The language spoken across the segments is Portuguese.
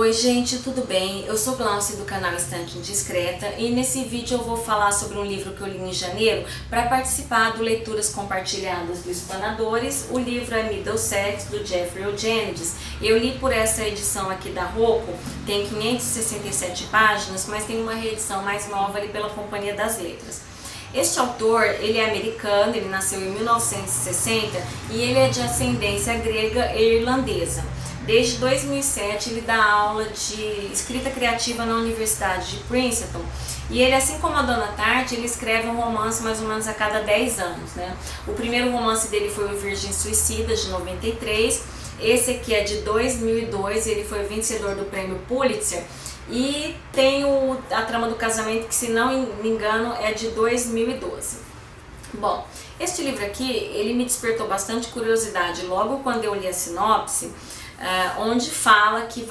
Oi gente, tudo bem? Eu sou Glaucia do canal Estante Indiscreta e nesse vídeo eu vou falar sobre um livro que eu li em janeiro para participar do Leituras Compartilhadas do Explanadores. O livro é Middlesex, do Jeffrey Eugenides. Eu li por essa edição aqui da Rocco, tem 567 páginas, mas tem uma reedição mais nova ali pela Companhia das Letras. Este autor, ele é americano, ele nasceu em 1960 e ele é de ascendência grega e irlandesa. Desde 2007 ele dá aula de escrita criativa na Universidade de Princeton e ele, assim como a Donna Tartt, ele escreve um romance mais ou menos a cada 10 anos, né? O primeiro romance dele foi o Virgem Suicida, de 93, esse aqui é de 2002, ele foi vencedor do prêmio Pulitzer e tem a trama do casamento que, se não me engano, é de 2012. Bom, este livro aqui, ele me despertou bastante curiosidade logo quando eu li a sinopse, onde fala que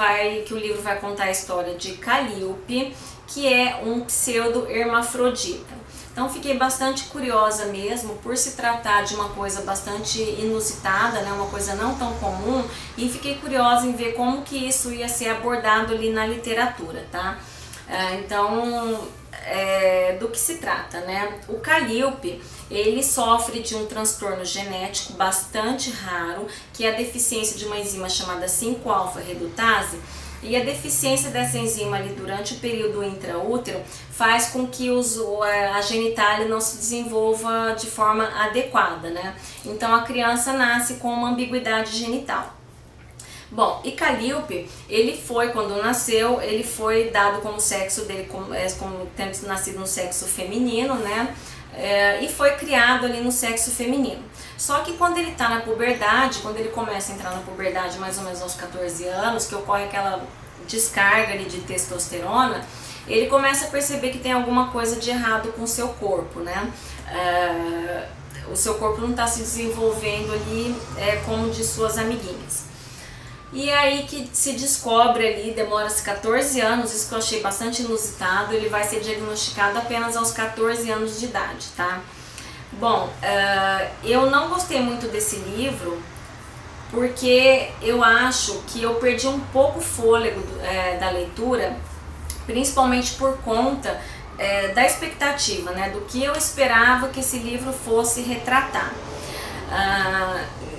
o livro vai contar a história de Calíope, que é um pseudo-hermafrodita. Então fiquei bastante curiosa mesmo, por se tratar de uma coisa bastante inusitada, né, uma coisa não tão comum, e fiquei curiosa em ver como que isso ia ser abordado ali na literatura, tá? Do que se trata, né? O Calíope, ele sofre de um transtorno genético bastante raro, que é a deficiência de uma enzima chamada 5-alfa-redutase, e a deficiência dessa enzima ali durante o período intraútero faz com que a genitália não se desenvolva de forma adequada, né? Então a criança nasce com uma ambiguidade genital. Bom, e Calíope, quando nasceu, ele foi dado como sexo dele, como tendo nascido no sexo feminino, né? E foi criado ali no sexo feminino. Só que quando ele está na puberdade, quando ele começa a entrar na puberdade mais ou menos aos 14 anos, que ocorre aquela descarga ali de testosterona, ele começa a perceber que tem alguma coisa de errado com o seu corpo, né? O seu corpo não está se desenvolvendo ali como de suas amiguinhas. E aí que se descobre ali, demora-se 14 anos, isso que eu achei bastante inusitado, ele vai ser diagnosticado apenas aos 14 anos de idade, tá? Bom, eu não gostei muito desse livro, porque eu acho que eu perdi um pouco o fôlego da leitura, principalmente por conta da expectativa, né, do que eu esperava que esse livro fosse retratar.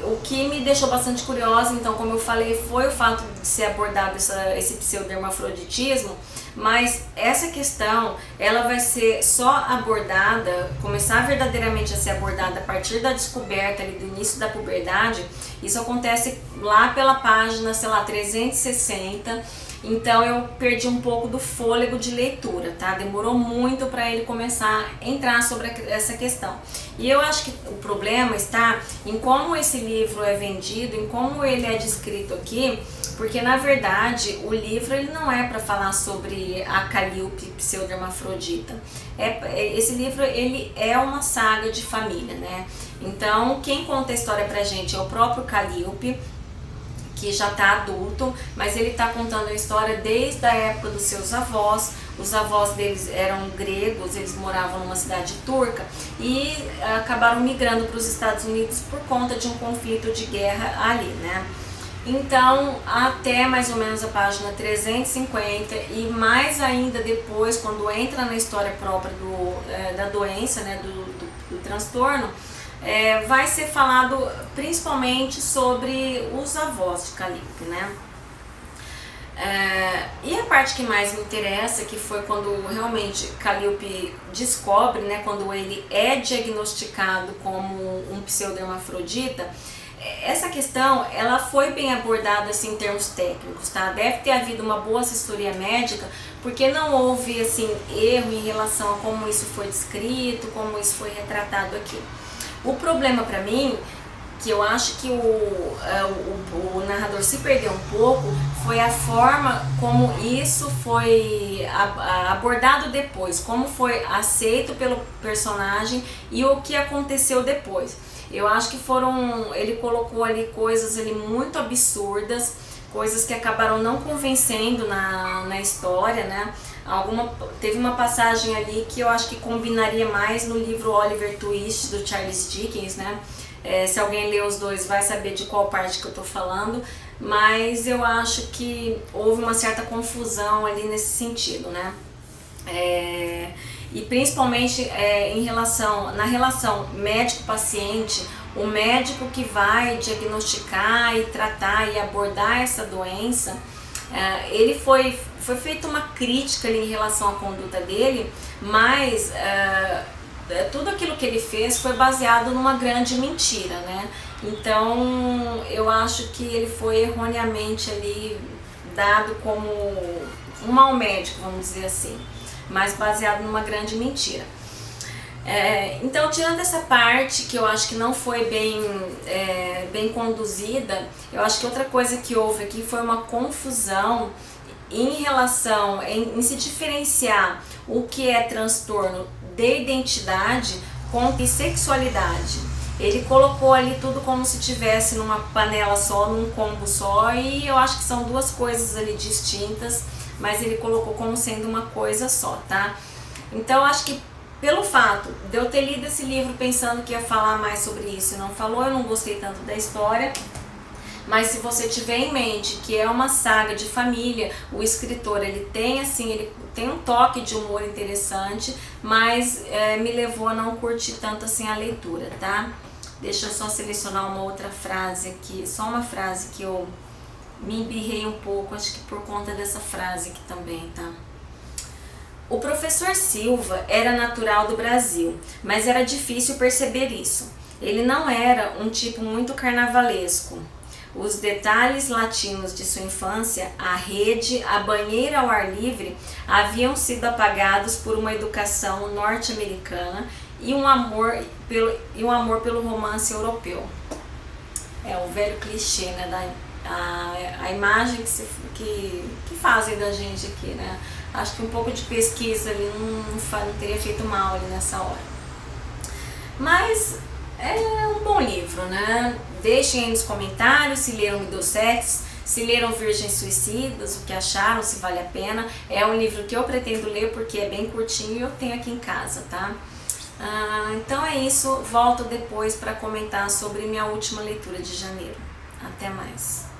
O que me deixou bastante curiosa, então, como eu falei, foi o fato de ser abordado esse pseudo-hermafroditismo, mas essa questão, ela vai ser só abordada, começar verdadeiramente a ser abordada a partir da descoberta ali do início da puberdade. Isso acontece lá pela página, sei lá, 360, então eu perdi um pouco do fôlego de leitura, tá? Demorou muito para ele começar a entrar sobre essa questão. E eu acho que o problema está em como esse livro é vendido, em como ele é descrito aqui, porque na verdade o livro ele não é para falar sobre a Calíope pseudo-hermafrodita. Esse livro ele é uma saga de família, né? Então quem conta a história pra gente é o próprio Calíope, que já está adulto, mas ele está contando a história desde a época dos seus avós. Os avós deles eram gregos, eles moravam numa cidade turca e acabaram migrando para os Estados Unidos por conta de um conflito de guerra ali, né? Então, até mais ou menos a página 350 e mais ainda depois, quando entra na história própria da doença, né, do transtorno, vai ser falado principalmente sobre os avós de Calíope, né? E a parte que mais me interessa, que foi quando realmente Calíope descobre, né, quando ele é diagnosticado como um pseudo-hermafrodita, essa questão, ela foi bem abordada assim, em termos técnicos, tá? Deve ter havido uma boa assessoria médica, porque não houve assim, erro em relação a como isso foi descrito, como isso foi retratado aqui. O problema para mim, que eu acho que o narrador se perdeu um pouco, foi a forma como isso foi abordado depois, como foi aceito pelo personagem e o que aconteceu depois. Eu acho que ele colocou ali coisas ali muito absurdas, coisas que acabaram não convencendo na história, né? Teve uma passagem ali que eu acho que combinaria mais no livro Oliver Twist, do Charles Dickens, né? Se alguém lê os dois vai saber de qual parte que eu tô falando. mas eu acho que houve uma certa confusão ali nesse sentido, né? E principalmente na relação médico-paciente, o médico que vai diagnosticar e tratar e abordar essa doença, ele foi feita uma crítica ali em relação à conduta dele, mas tudo aquilo que ele fez foi baseado numa grande mentira, né? Então eu acho que ele foi erroneamente ali dado como um mau médico, vamos dizer assim, mas baseado numa grande mentira. Então, tirando essa parte que eu acho que não foi bem conduzida, eu acho que outra coisa que houve aqui foi uma confusão em relação em se diferenciar o que é transtorno de identidade com bissexualidade. Ele colocou ali tudo como se tivesse numa panela só, num combo só, e eu acho que são duas coisas ali distintas, mas ele colocou como sendo uma coisa só, tá? Então, eu acho que pelo fato de eu ter lido esse livro pensando que ia falar mais sobre isso e não falou, eu não gostei tanto da história. Mas se você tiver em mente que é uma saga de família, o escritor ele tem um toque de humor interessante, mas me levou a não curtir tanto assim a leitura, tá? Deixa eu só selecionar uma outra frase aqui, só uma frase que eu me embirrei um pouco, acho que por conta dessa frase aqui também, tá? O professor Silva era natural do Brasil, mas era difícil perceber isso. Ele não era um tipo muito carnavalesco. Os detalhes latinos de sua infância, a rede, a banheira ao ar livre, haviam sido apagados por uma educação norte-americana e um amor pelo romance europeu. É o velho clichê, né, a imagem que fazem da gente aqui, né? Acho que um pouco de pesquisa ali não teria feito mal ali nessa hora. Mas é um bom livro, né? Deixem aí nos comentários se leram Middlesex, se leram Virgens Suicidas, o que acharam, se vale a pena. É um livro que eu pretendo ler porque é bem curtinho e eu tenho aqui em casa, tá? Então é isso, volto depois para comentar sobre minha última leitura de janeiro. Até mais!